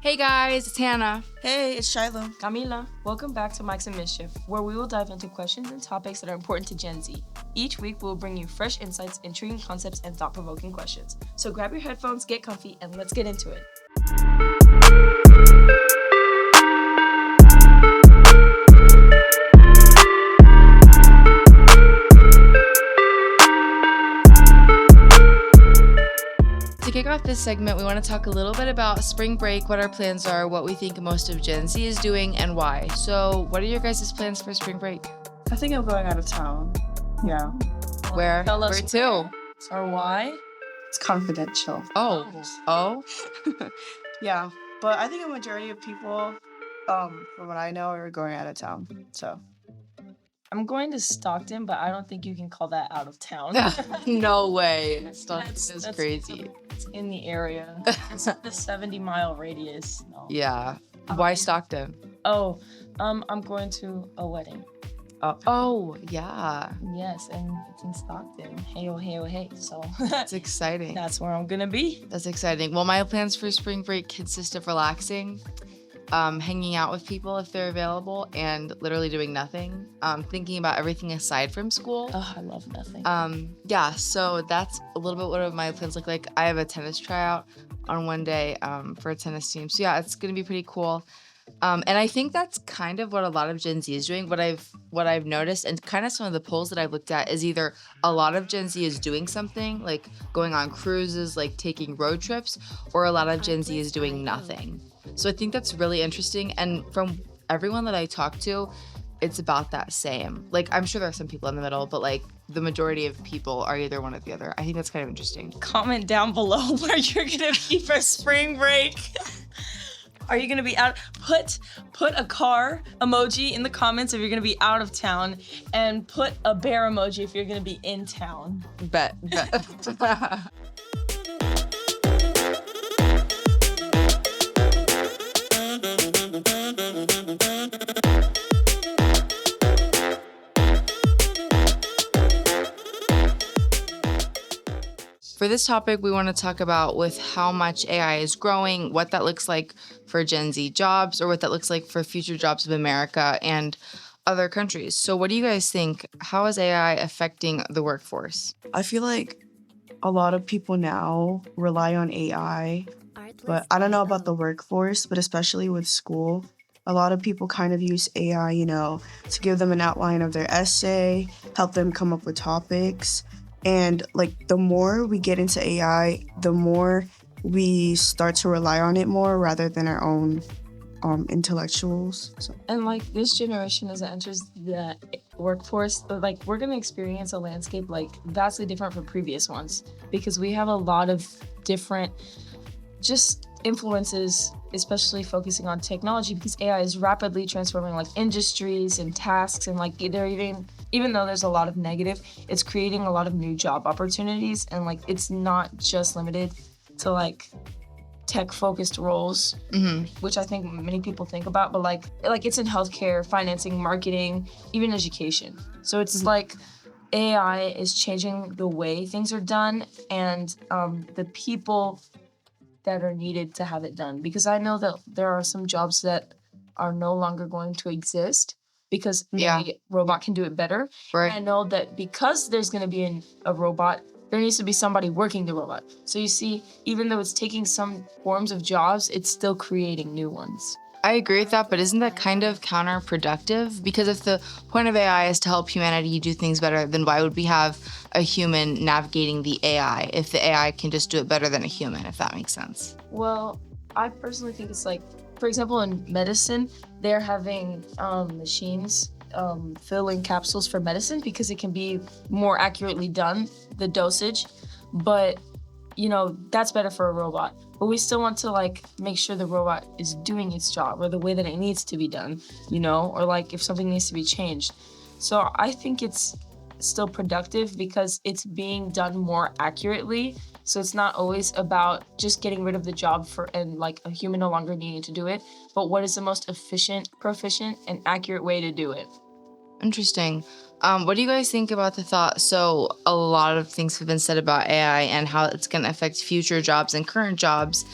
Hey guys, it's Hannah. Hey, it's Shiloh. Camila. Welcome back to Mics.and.Mischief, where we will dive into questions and topics that are important to Gen Z. Each week, we will bring you fresh insights, intriguing concepts, and thought-provoking questions. So grab your headphones, get comfy, and let's get into it. To kick off this segment, we want to talk a little bit about spring break, what our plans are, what we think most of Gen Z is doing, and why. So, what are your guys' plans for spring break? I think I'm going out of town. Yeah. Where? Tell us Where to? Or why? It's confidential. Oh. Yeah. But I think a majority of people, from what I know, are going out of town. So I'm going to Stockton, but I don't think you can call that out of town. No way. Stockton is That's- crazy. It's in the area. It's the 70-mile radius. No. Yeah. Why Stockton? Oh, I'm going to a wedding. Oh, yeah. Yes, and it's in Stockton. Hey, oh, hey, oh, hey. So It's exciting. that's where I'm gonna be. That's exciting. Well, my plans for spring break consist of relaxing, hanging out with people if they're available, and literally doing nothing. Thinking about everything aside from school. Oh, I love nothing. Yeah, so that's a little bit what my plans look like. I have a tennis tryout on one day for a tennis team. So yeah, it's gonna be pretty cool. And I think that's kind of what a lot of Gen Z is doing. What I've noticed, and kind of some of the polls that I've looked at, is either a lot of Gen Z is doing something, like going on cruises, like taking road trips, or a lot of Gen Z is doing nothing. So I think that's really interesting. And from everyone that I talk to, it's about that same. Like, I'm sure there are some people in the middle, but like the majority of people are either one or the other. I think that's kind of interesting. Comment down below where you're gonna be for spring break. Are you gonna be out? Put a car emoji in the comments if you're gonna be out of town, and put a bear emoji if you're gonna be in town. Bet. For this topic, we want to talk about with how much AI is growing, what that looks like for Gen Z jobs, or what that looks like for future jobs of America and other countries. So what do you guys think? How is AI affecting the workforce? I feel like a lot of people now rely on AI, but I don't know about the workforce, but especially with school, a lot of people kind of use AI, to give them an outline of their essay, help them come up with topics. And like the more we get into AI, the more we start to rely on it more rather than our own intellectuals. So. And like this generation, as it enters the workforce, like we're gonna experience a landscape like vastly different from previous ones, because we have a lot of different just influences, especially focusing on technology, because AI is rapidly transforming like industries and tasks, and like they're even though there's a lot of negative, it's creating a lot of new job opportunities, and like it's not just limited to like tech-focused roles, which I think many people think about, but like it's in healthcare, financing, marketing, even education. So it's like AI is changing the way things are done, and the people that are needed to have it done. Because I know that there are some jobs that are no longer going to exist because the robot can do it better. Right. I know that because there's going to be a robot, there needs to be somebody working the robot. So you see, even though it's taking some forms of jobs, it's still creating new ones. I agree with that, but isn't that kind of counterproductive? Because if the point of AI is to help humanity do things better, then why would we have a human navigating the AI if the AI can just do it better than a human, if that makes sense? Well, I personally think it's like, for example, in medicine, they're having machines fill in capsules for medicine because it can be more accurately done, the dosage. But, that's better for a robot. But we still want to like make sure the robot is doing its job or the way that it needs to be done, or like if something needs to be changed. So I think it's still productive because it's being done more accurately. So it's not always about just getting rid of the job and like a human no longer needing to do it, but what is the most efficient, proficient, and accurate way to do it. Interesting. What do you guys think about the thought? So a lot of things have been said about AI and how it's going to affect future jobs and current jobs.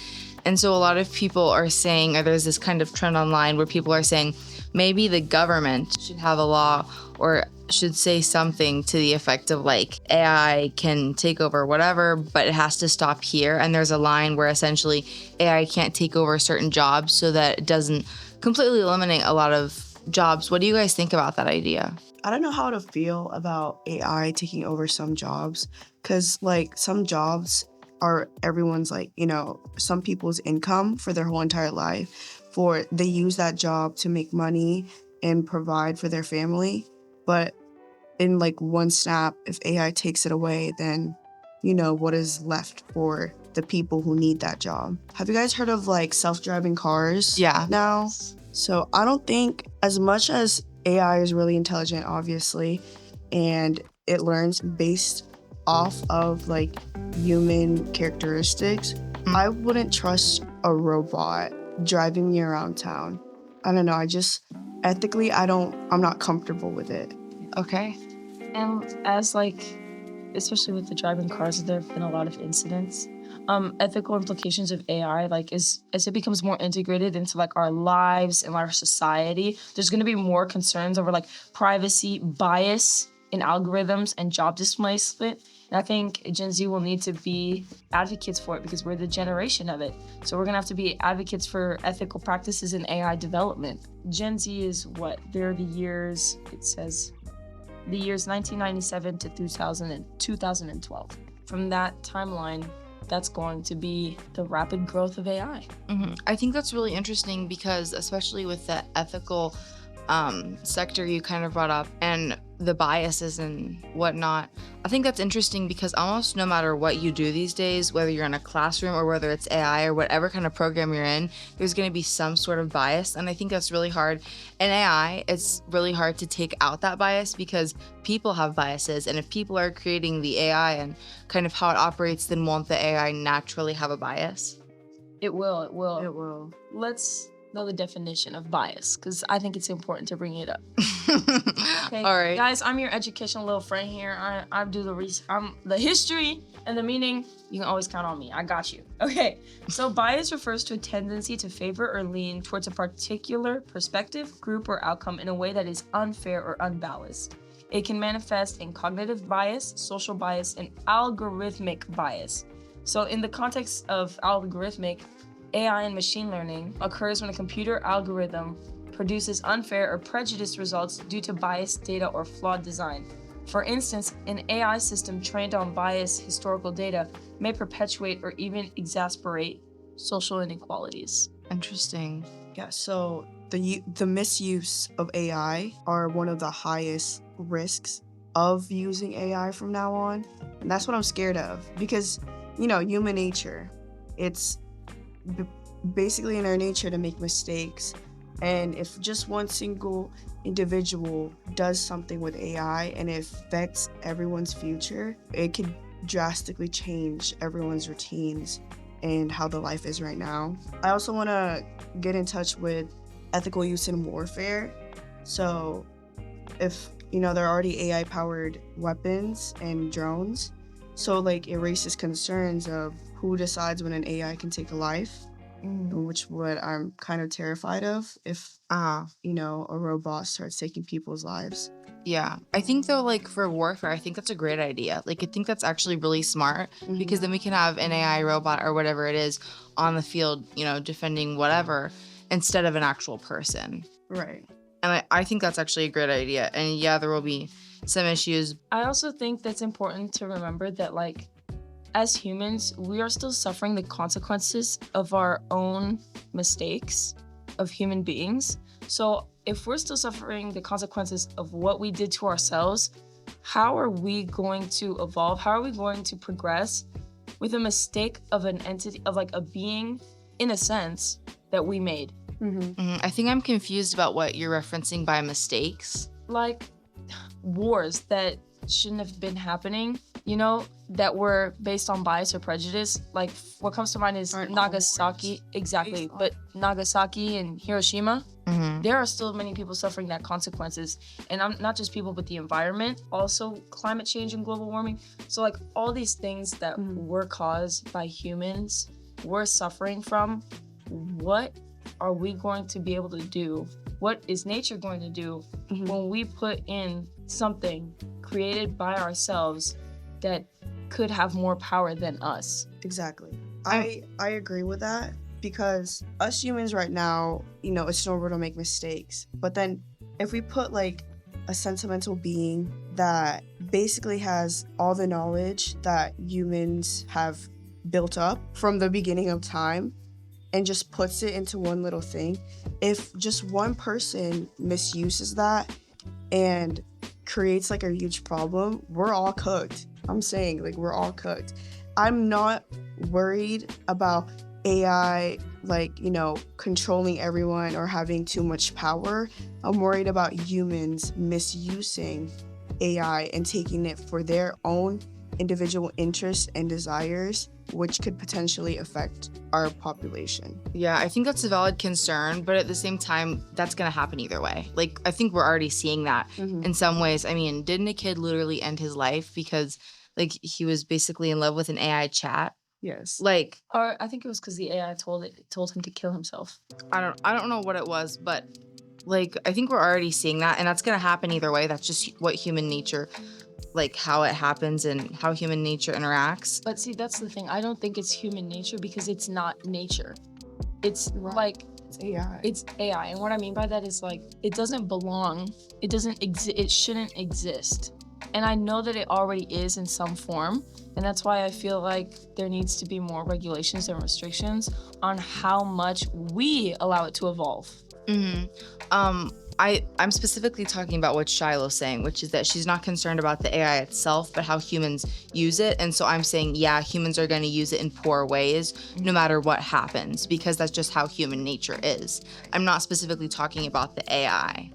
And so a lot of people are saying, or there's this kind of trend online where people are saying maybe the government should have a law or should say something to the effect of like AI can take over whatever, but it has to stop here. And there's a line where essentially AI can't take over certain jobs so that it doesn't completely eliminate a lot of jobs. What do you guys think about that idea? I don't know how to feel about AI taking over some jobs, because like some jobs are everyone's, like, you know, some people's income for their whole entire life, for they use that job to make money and provide for their family. But in like one snap, if AI takes it away, then, you know, what is left for the people who need that job? Have you guys heard of like self-driving cars? Yeah. Now, so I don't think, as much as AI is really intelligent, obviously, and it learns based off of like human characteristics, I wouldn't trust a robot driving me around town. I don't know. Ethically, I'm not comfortable with it. Okay. And as like, especially with the driving cars, there have been a lot of incidents. Ethical implications of AI, like as it becomes more integrated into like our lives and our society, there's going to be more concerns over like privacy, bias in algorithms, and job displacement. And I think Gen Z will need to be advocates for it because we're the generation of it. So we're going to have to be advocates for ethical practices in AI development. Gen Z is what? They're the years, it says, the years 1997 to 2012. From that timeline, that's going to be the rapid growth of AI. I think that's really interesting because especially with the ethical sector you kind of brought up and the biases and whatnot, I think that's interesting because almost no matter what you do these days, whether you're in a classroom or whether it's AI or whatever kind of program you're in, there's going to be some sort of bias. And I think that's really hard. In AI, it's really hard to take out that bias because people have biases. And if people are creating the AI and kind of how it operates, then won't the AI naturally have a bias? It will. It will. Let's know the definition of bias because I think it's important to bring it up. Okay, All right. guys, I'm your educational little friend here. I do the research. I'm the history and the meaning. You can always count on me. I got you. Okay, so bias refers to a tendency to favor or lean towards a particular perspective, group, or outcome in a way that is unfair or unbalanced. It can manifest in cognitive bias, social bias, and algorithmic bias. So in the context of algorithmic, AI and machine learning occurs when a computer algorithm produces unfair or prejudiced results due to biased data or flawed design. For instance, an AI system trained on biased historical data may perpetuate or even exacerbate social inequalities. Interesting. Yeah, so the misuse of AI are one of the highest risks of using AI from now on. And that's what I'm scared of because, you know, human nature, it's basically in our nature to make mistakes. And if just one single individual does something with AI and it affects everyone's future, it could drastically change everyone's routines and how the life is right now. I also want to get in touch with ethical use in warfare. So if, you know, there are already AI powered weapons and drones, so like it raises concerns of who decides when an AI can take a life, which what I'm kind of terrified of if, you know, a robot starts taking people's lives. Yeah. I think though, like for warfare, I think that's a great idea. Like I think that's actually really smart because then we can have an AI robot or whatever it is on the field, you know, defending whatever instead of an actual person. Right. And I think that's actually a great idea. And yeah, there will be some issues. I also think that's important to remember that, like, as humans, we are still suffering the consequences of our own mistakes of human beings. So if we're still suffering the consequences of what we did to ourselves, how are we going to evolve? How are we going to progress with a mistake of an entity, of like a being, in a sense, that we made? I think I'm confused about what you're referencing by mistakes. Like wars that shouldn't have been happening, you know, that were based on bias or prejudice. Like what comes to mind is Nagasaki, exactly, but Nagasaki and Hiroshima. There are still many people suffering that consequences, and not just people, but the environment, also climate change and global warming. So like all these things that were caused by humans we're suffering from, what are we going to be able to do? What is nature going to do when we put in something created by ourselves that could have more power than us? Exactly. I agree with that, because us humans right now, it's normal to make mistakes. But then if we put like a sentimental being that basically has all the knowledge that humans have built up from the beginning of time and just puts it into one little thing, if just one person misuses that and creates like a huge problem, we're all cooked. I'm saying, like, we're all cooked. I'm not worried about AI, like, controlling everyone or having too much power. I'm worried about humans misusing AI and taking it for their own individual interests and desires, which could potentially affect our population. Yeah, I think that's a valid concern, but at the same time, that's going to happen either way. Like, I think we're already seeing that in some ways. I mean, didn't a kid literally end his life because, like, he was basically in love with an AI chat? Yes. Like, Or I think it was because the AI told him to kill himself. I don't know what it was, but like, I think we're already seeing that, and that's going to happen either way. That's just what human nature, like, how it happens and how human nature interacts. But see, that's the thing. I don't think it's human nature, because it's not nature. It's like, It's AI. it's AI. And what I mean by that is, like, it doesn't belong. It doesn't exist. It shouldn't exist. And I know that it already is in some form. And that's why I feel like there needs to be more regulations and restrictions on how much we allow it to evolve. I'm specifically talking about what Shiloh's saying, which is that she's not concerned about the AI itself, but how humans use it. And so I'm saying, yeah, humans are going to use it in poor ways, no matter what happens, because that's just how human nature is. I'm not specifically talking about the AI.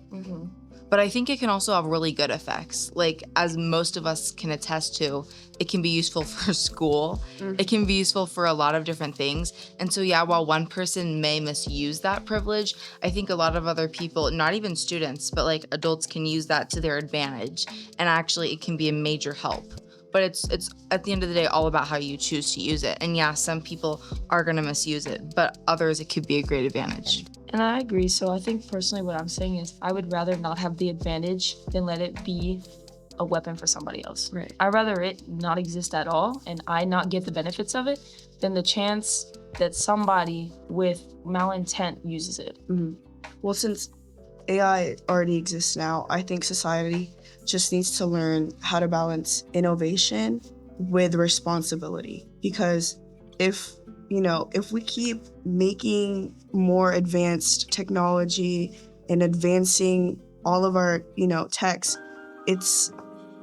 But I think it can also have really good effects. Like, as most of us can attest to, it can be useful for school. It can be useful for a lot of different things. And so, yeah, while one person may misuse that privilege, I think a lot of other people, not even students, but like adults, can use that to their advantage. And actually, it can be a major help. But it's at the end of the day all about how you choose to use it. And yeah, some people are going to misuse it, but others, it could be a great advantage. And I agree. So I think personally what I'm saying is I would rather not have the advantage than let it be a weapon for somebody else. Right. I'd rather it not exist at all and I not get the benefits of it than the chance that somebody with malintent uses it. Well, since AI already exists now, I think society just needs to learn how to balance innovation with responsibility. Because if we keep making more advanced technology and advancing all of our, techs,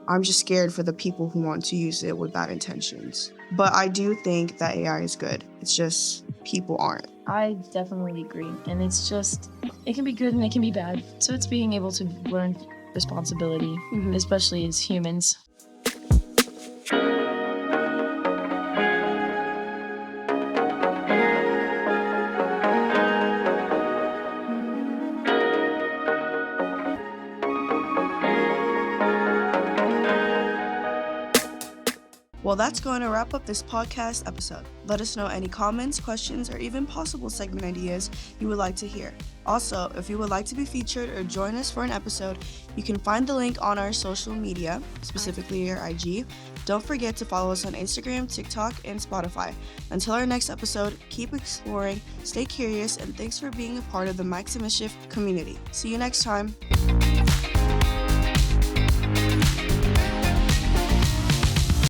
I'm just scared for the people who want to use it with bad intentions. But I do think that AI is good. It's just people aren't. I definitely agree. And it's just, it can be good and it can be bad. So it's being able to learn responsibility, especially as humans. Well, that's going to wrap up this podcast episode. Let us know any comments, questions, or even possible segment ideas you would like to hear. Also, if you would like to be featured or join us for an episode, you can find the link on our social media, specifically your IG. Don't forget to follow us on Instagram, TikTok, and Spotify. Until our next episode, keep exploring, stay curious, and thanks for being a part of the Mics.and.Mischief community. See you next time.